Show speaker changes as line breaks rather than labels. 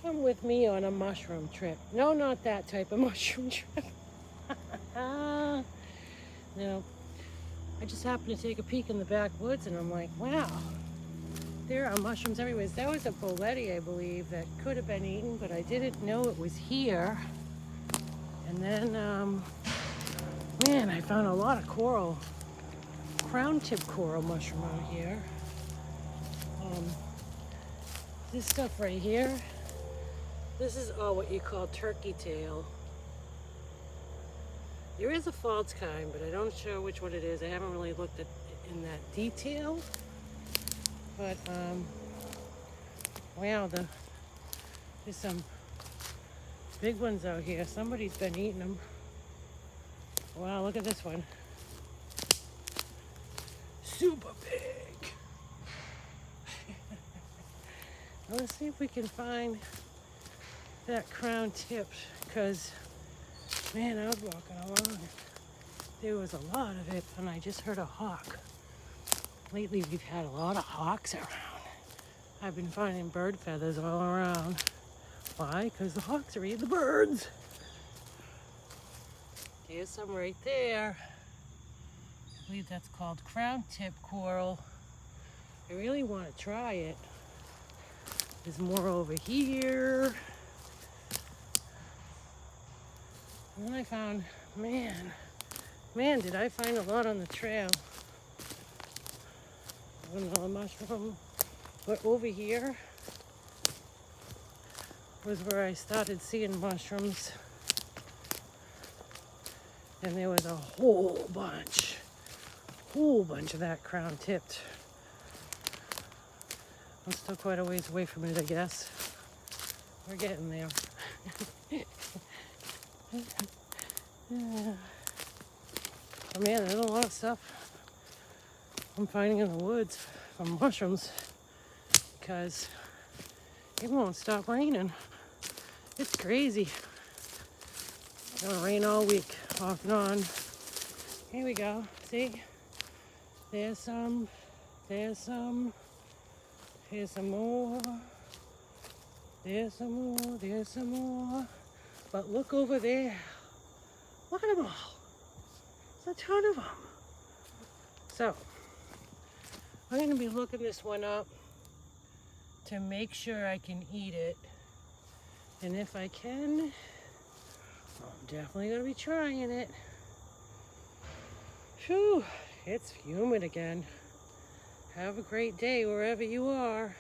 Come with me on a mushroom trip. No, not that type of mushroom trip. No, I just happened to take a peek in the backwoods and I'm like, wow, there are mushrooms everywhere. That was a boleti, I believe, that could have been eaten, but I didn't know it was here. And then, man, I found a lot of coral, crown tip coral mushroom out here. This stuff right here, this is all what you call turkey tail. There is a false kind, but I don't show which one it is. I haven't really looked at it in that detail. But wow, there's some big ones out here. Somebody's been eating them. Wow, look at this one. Super big. Well, let's see if we can find that crown tip, because man, I was walking along. There was a lot of it, and I just heard a hawk. Lately, we've had a lot of hawks around. I've been finding bird feathers all around. Why? Because the hawks are eating the birds. There's some right there. I believe that's called crown tip coral. I really want to try it. There's more over here. And then I found, man, did I find a lot on the trail. I don't know, a mushroom. But over here was where I started seeing mushrooms. And there was a whole bunch of that crown tipped. I'm still quite a ways away from it, I guess. We're getting there. Yeah. Oh man, there's a lot of stuff I'm finding in the woods from mushrooms, because it won't stop raining. It's crazy. It's gonna rain all week, off and on. Here we go. See? There's some. Here's some more. There's some more. But look over there. Look at them all. There's a ton of them. So, I'm going to be looking this one up to make sure I can eat it. And if I can, I'm definitely going to be trying it. Whew, it's humid again. Have a great day wherever you are.